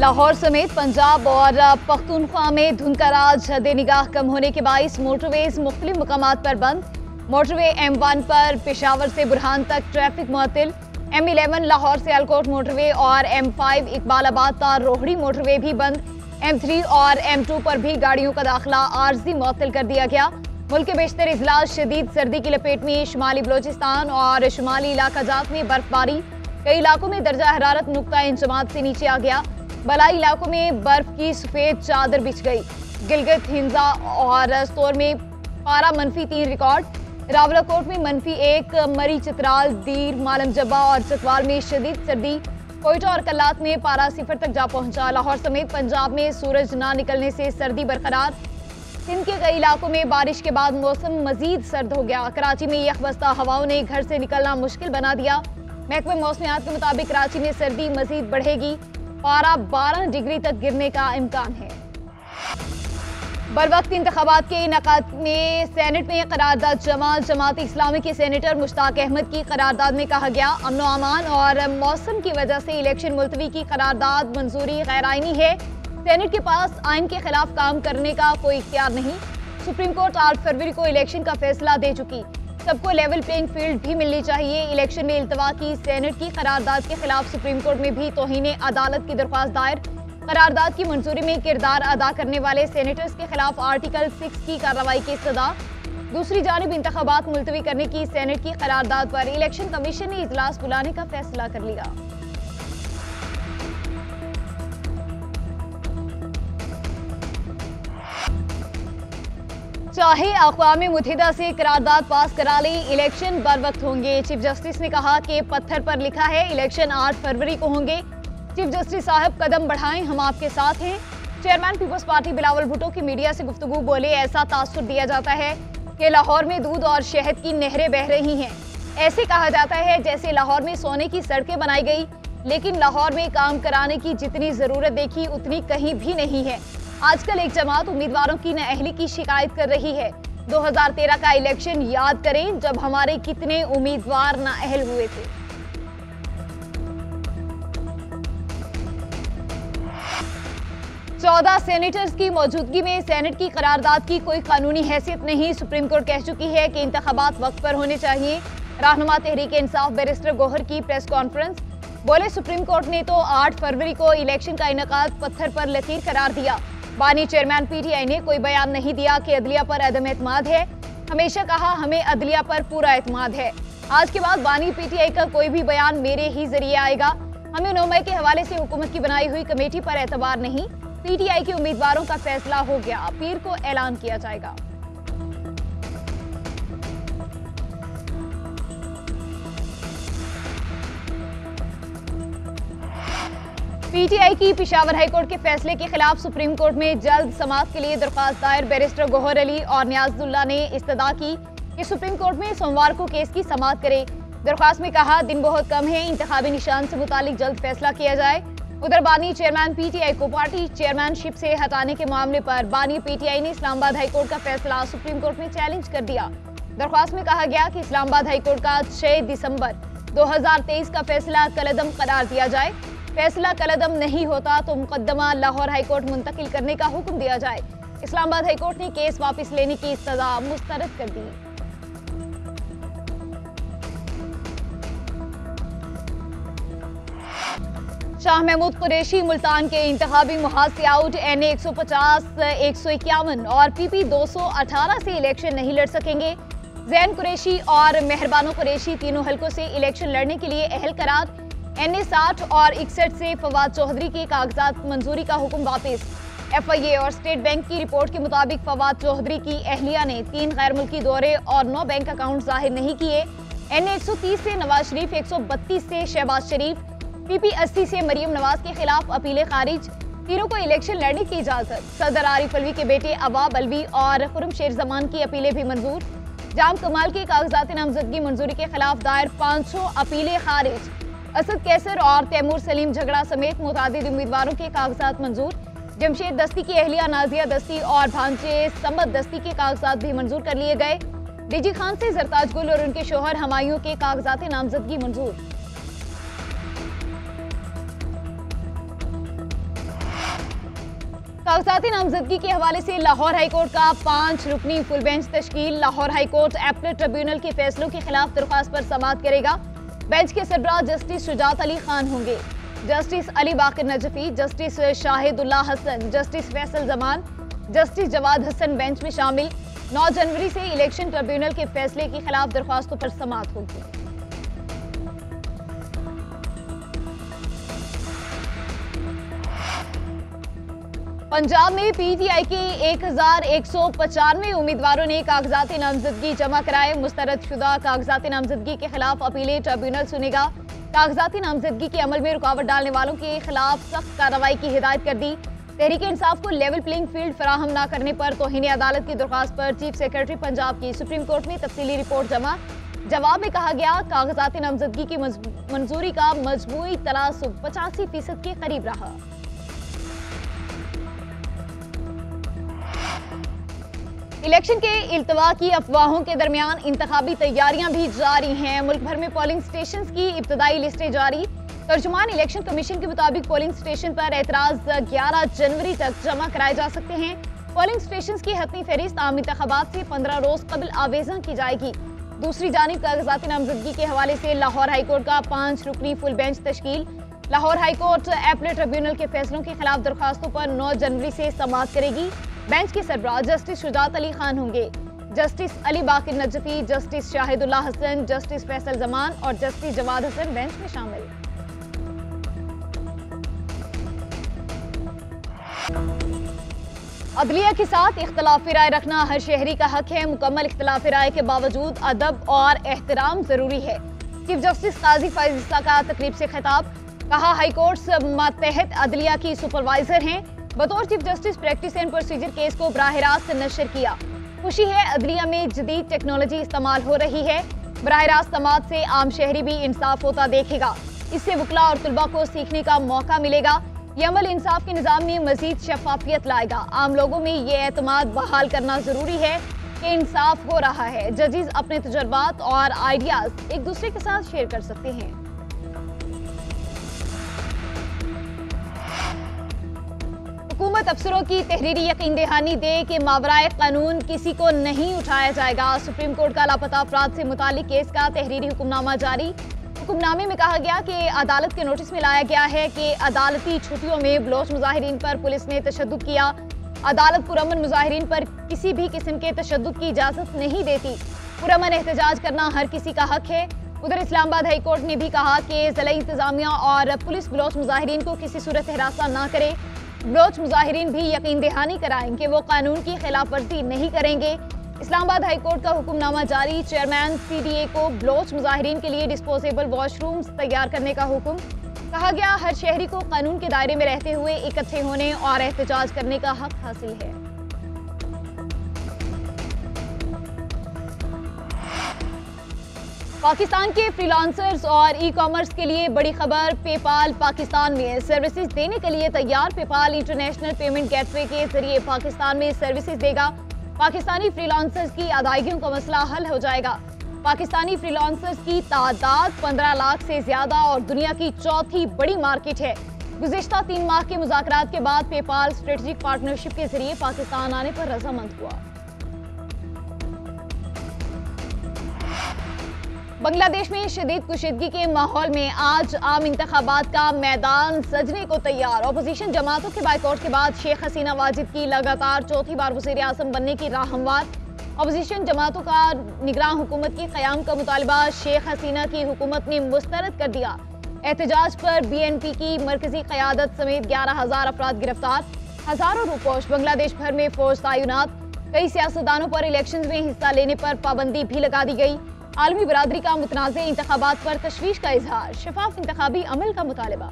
लाहौर समेत पंजाब और पख्तूनख्वा में धुंध का राज हद-ए-निगाह कम होने के बाइस मोटरवेज मुख्तलिफ मकामात पर बंद। मोटरवे M1 पर पेशावर से बुरहान तक ट्रैफिक मुअत्तिल। M11 लाहौर से सियालकोट मोटरवे और M5 इकबालाबाद का रोहड़ी मोटरवे भी बंद। M3 और M2 पर भी गाड़ियों का दाखिला आर्जी मुअत्तिल कर दिया गया। मुल्क के बेशतर इजला शदीद सर्दी की लपेट में। शुमाली बलोचिस्तान और शुमाली इलाका जात में बर्फबारी। कई इलाकों में दर्जा हरारत नुक्ता इंजमात से नीचे आ गया। बलाई इलाकों में बर्फ की सफेद चादर बिछ गई। गिलगित, हिंजा और स्तोर में पारा -3 रिकॉर्ड। रावलाकोट में -1, मरी, चित्राल, दीर, मालम जब्बा और चकवाल में शदीद सर्दी। कोयटा और कल्लात में पारा 0 तक जा पहुंचा। लाहौर समेत पंजाब में सूरज ना निकलने से सर्दी बरकरार। सिंध के कई इलाकों में बारिश के बाद मौसम मजीद सर्द हो गया। कराची में यखबस्ता हवाओं ने घर से निकलना मुश्किल बना दिया। महकमे मौसमियात के मुताबिक कराची में सर्दी मजीद बढ़ेगी। पारा 12 डिग्री तक गिरने का इम्कान है। बरवक्त इंतखाबात के इनेकाद में सेनेट में करारदाद जमा। जमात इस्लामी के सेनेटर मुश्ताक अहमद की करारदाद में कहा गया, अमन अमान और मौसम की वजह से इलेक्शन मुलतवी की करारदाद मंजूरी गैर आईनी है। सेनेट के पास आइन के खिलाफ काम करने का कोई इख्तियार नहीं। सुप्रीम कोर्ट 8 फरवरी को इलेक्शन का फैसला दे चुकी। सबको लेवल प्लेइंग फील्ड भी मिलनी चाहिए। इलेक्शन में इल्तवा की सेनेट की करारदाद के खिलाफ सुप्रीम कोर्ट में भी तौहीन अदालत की दरख्वास्त दायर। करारदाद की मंजूरी में किरदार अदा करने वाले सेनेटर्स के खिलाफ आर्टिकल 6 की कार्रवाई की सदा। दूसरी जानिब इंतखाबात मुलतवी करने की सेनेट की करारदाद पर इलेक्शन कमीशन ने इजलास बुलाने का फैसला कर लिया। चाहे अक़वाम मुत्तहिदा से करारदाद पास करा ली, इलेक्शन बर वक्त होंगे। चीफ जस्टिस ने कहा कि पत्थर पर लिखा है इलेक्शन 8 फरवरी को होंगे। चीफ जस्टिस साहब कदम बढ़ाएं, हम आपके साथ हैं। Chairman peoples party Bilawal Bhutto की मीडिया से गुफ्तगू बोले, ऐसा तासुर दिया जाता है कि लाहौर में दूध और शहद की नहरें बह रही हैं। ऐसे कहा जाता है जैसे लाहौर में सोने की सड़कें बनाई गई, लेकिन लाहौर में काम कराने की जितनी जरूरत देखी उतनी कहीं भी नहीं है। आजकल एक जमात उम्मीदवारों की नाअहली की शिकायत कर रही है। 2013 का इलेक्शन याद करें, जब हमारे कितने उम्मीदवार नाअहल हुए थे। चौदह सेनेटर्स की मौजूदगी में सेनेट की करारदाद की कोई कानूनी हैसियत नहीं। सुप्रीम कोर्ट कह चुकी है कि इंतखाबात वक्त पर होने चाहिए। रहनुमा तहरीक इंसाफ बैरिस्टर गौहर की प्रेस कॉन्फ्रेंस, बोले सुप्रीम कोर्ट ने तो 8 फरवरी को इलेक्शन का इनेकाद पत्थर पर लकीर करार दिया। बानी चेयरमैन PTI ने कोई बयान नहीं दिया कि अदलिया पर अदम एतमाद है। हमेशा कहा हमें अदलिया पर पूरा एतमाद है। आज के बाद बानी PTI का कोई भी बयान मेरे ही जरिए आएगा। हमें 9 मई के हवाले से हुकूमत की बनाई हुई कमेटी पर एतबार नहीं। PTI के उम्मीदवारों का फैसला हो गया, पीर को ऐलान किया जाएगा। PTI की पेशावर हाईकोर्ट के फैसले के खिलाफ सुप्रीम कोर्ट में जल्द समाअत के लिए दरख्वास्त दायर। बैरिस्टर गौहर अली और नियाजुल्लाह ने इस्तदा की कि सुप्रीम कोर्ट में सोमवार को केस की समाअत करे। दरख्वास्त में कहा, दिन बहुत कम है, इंतखाबी निशान से मुतालिक जल्द फैसला किया जाए। उधर बानी चेयरमैन PTI को पार्टी चेयरमैनशिप से हटाने के मामले पर बानी PTI ने इस्लामाबाद हाईकोर्ट का फैसला सुप्रीम कोर्ट में चैलेंज कर दिया। दरख्वास्त में कहा गया कि इस्लामाबाद हाईकोर्ट का 6 दिसंबर 2023 का फैसला कलअदम करार दिया जाए। फैसला कलअदम नहीं होता तो मुकदमा लाहौर हाईकोर्ट मुंतकिल करने का हुक्म दिया जाए। इस्लामाबाद हाईकोर्ट ने केस वापस लेने की सजा मुस्तरद कर दी। शाह महमूद कुरैशी मुल्तान के इंतखाबी मुहाज से आउट। NA 150, 151 और PP 218 से इलेक्शन नहीं लड़ सकेंगे। जैन कुरैशी और मेहरबानो कुरैशी तीनों हलकों से इलेक्शन लड़ने के लिए अहल करार। NA 60 और 61 से फवाद चौधरी के कागजात मंजूरी का हुक्म वापस। FIA और स्टेट बैंक की रिपोर्ट के मुताबिक फवाद चौधरी की अहलिया ने 3 गैर मुल्की दौरे और 9 बैंक अकाउंट जाहिर नहीं किए। NA 130 से नवाज शरीफ, 132 से शहबाज शरीफ, PP 80 से मरियम नवाज के खिलाफ अपीलें खारिज। तीनों को इलेक्शन लड़ने की इजाजत। सदर आरिफ अलवी के बेटे अवाब अलवी और खुरम शेर जमान की अपीलें भी मंजूर। जाम कमाल के कागजात नामजदगी मंजूरी के खिलाफ दायर 500 अपीलें खारिज। असद कैसर और तैमूर सलीम झगड़ा समेत मुतादिद उम्मीदवारों के कागजात मंजूर। जमशेद दस्ती की अहलिया नाजिया दस्ती और भांजे समद दस्ती के कागजात भी मंजूर कर लिए गए। डीजी खान से जरताज गुल और उनके शोहर हमायूं के कागजात नामजदगी मंजूर। कागजाती नामजदगी के हवाले से लाहौर हाईकोर्ट का 5 रुकनी फुल बेंच तश्कील। लाहौर हाईकोर्ट एपलेट ट्रिब्यूनल के फैसलों के खिलाफ दरख्वास्त पर समाअत करेगा। बेंच के सरबराह जस्टिस शुजात अली खान होंगे। Justice Ali Baqar Najafi, justice Shahidullah Hasan, justice Faisal Zaman, justice Jawad Hasan bench में शामिल। 9 जनवरी से इलेक्शन ट्रिब्यूनल के फैसले के खिलाफ दरख्वास्तों पर समाअत होगी। पंजाब में पीटीआई के 1195 उम्मीदवारों ने कागजाती नामजदगी जमा कराए। मुस्तरद शुदा कागजाती नामजदगी के खिलाफ अपीलें ट्रिब्यूनल सुनेगा। कागजाती नामजदगी के अमल में रुकावट डालने वालों के खिलाफ सख्त कार्रवाई की हिदायत कर दी। तहरीक इंसाफ को लेवल प्लेइंग फील्ड फराहम न करने पर तौहीन अदालत की दरख्वास्त पर चीफ सेक्रेटरी पंजाब की सुप्रीम कोर्ट में तफसीली रिपोर्ट जमा। जवाब में कहा गया, कागजाती नामजदगी की मंजूरी का मजमूई तनासुब 85% के करीब रहा। इलेक्शन के इल्तवा की अफवाहों के दरमियान इंतखाबी तैयारियां भी जारी हैं। मुल्क भर में पोलिंग स्टेशन की इब्तदाई लिस्टें जारी। तर्जुमान इलेक्शन कमीशन के मुताबिक पोलिंग स्टेशन पर एतराज 11 जनवरी तक जमा कराए जा सकते हैं। पोलिंग स्टेशन की हतमी फहरिस्त आम इंतखाबात से 15 रोज कबल आवेजा की जाएगी। दूसरी जानिब कागजाती नामजदगी के हवाले से लाहौर हाईकोर्ट का 5 रुकनी फुल बेंच तश्कील। लाहौर हाईकोर्ट एपलेट ट्रिब्यूनल के फैसलों के खिलाफ दरख्वास्तों पर 9 जनवरी से समाअत करेगी। बेंच के सरबराह जस्टिस शुजात अली खान होंगे। Justice Ali Baqar Najafi, justice Shahidullah Hasan, justice Faisal Zaman और जस्टिस जवाद हसन बेंच में शामिल। अदलिया के साथ इख्तलाफी राय रखना हर शहरी का हक है। मुकम्मल इख्तलाफी राय के बावजूद अदब और एहतराम जरूरी है। चीफ जस्टिस काजी फायज़ का तकरीब से खिताब। कहा, हाईकोर्ट मातहत अदलिया की सुपरवाइजर हैं। बतौर chief justice practice and procedure case को बराह रास्त नशर किया। खुशी है, अदलिया में जदीद टेक्नोलॉजी इस्तेमाल हो रही है। बराह रास्त समाअत से आम शहरी भी इंसाफ होता देखेगा। इससे वकला और तुलबा को सीखने का मौका मिलेगा। ये अमल इंसाफ के निज़ाम में मजीद शफाफियत लाएगा। आम लोगों में ये एतमाद बहाल करना जरूरी है कि इंसाफ हो रहा है। जजेस अपने तजुर्बात और आइडियाज एक दूसरे के साथ शेयर कर सकते हैं। हुकूमत अफसरों की तहरीरी यकीन दहानी दे कि मावराए कानून किसी को नहीं उठाया जाएगा। सुप्रीम कोर्ट का लापता अफराद से मुतालिक केस का तहरीरी हुक्मनामा जारी। हुक्मनामे में कहा गया कि अदालत के नोटिस में लाया गया है कि अदालती छुट्टियों में बलोच मुजाहिरीन पर पुलिस ने तशद्दुद किया। अदालत पुरअमन मुजाहिरीन पर किसी भी किस्म के तशद्दुद की इजाजत नहीं देती। पुरअमन एहतजाज करना हर किसी का हक है। उधर इस्लामाबाद हाई कोर्ट ने भी कहा कि ज़िला इंतजामिया और पुलिस बलोच मुजाहिरीन को किसी सूरत हिरासा न करे। बलोच मुजाहिरीन भी यकीन दहानी कराएं कि वो कानून की खिलाफ वर्जी नहीं करेंगे। इस्लामाबाद हाई कोर्ट का हुक्मनामा जारी। चेयरमैन CDA को बलोच मुजाहिरीन के लिए डिस्पोजेबल वॉशरूम्स तैयार करने का हुक्म। कहा गया, हर शहरी को कानून के दायरे में रहते हुए इकट्ठे होने और एहतजाज करने का हक हासिल है। पाकिस्तान के फ्रीलांसर्स और ई-कॉमर्स के लिए बड़ी खबर। पेपाल पाकिस्तान में सर्विसेज देने के लिए तैयार। पेपाल इंटरनेशनल पेमेंट गेटवे के जरिए पाकिस्तान में सर्विसेज देगा। पाकिस्तानी फ्रीलांसर्स की अदायगियों का मसला हल हो जाएगा। पाकिस्तानी फ्रीलांसर्स की तादाद 15 लाख से ज्यादा और दुनिया की चौथी बड़ी मार्केट है। गुज़िश्ता 3 माह के मुज़ाकरात के बाद पेपाल स्ट्रेटेजिक पार्टनरशिप के जरिए पाकिस्तान आने पर रजामंद हुआ। बांग्लादेश में शदीद कुशीदगी के माहौल में आज आम इंतखाबात का मैदान सजने को तैयार। अपोजिशन जमातों के बाइकआउट के बाद शेख हसीना वाजिद की लगातार चौथी बार वज़ीर आज़म बनने की राह हमवार। अपोजिशन जमातों का निगरान हुकूमत की क़याम का मुतालबा शेख हसीना की हुकूमत ने मुस्तरद कर दिया। एहतजाज पर BNP की मरकजी क़यादत समेत 11,000 अफराद गिरफ्तार। हजारों रूपोश। बांग्लादेश भर में फौज तैनात। कई सियासतदानों पर इलेक्शन में हिस्सा लेने पर पाबंदी भी लगा दी गई। आलमी बरादरी का मुतनाज़ इंतखाबात पर तशवीश का इजहार। शफाफ इंतखाबी अमल का मुतालबा।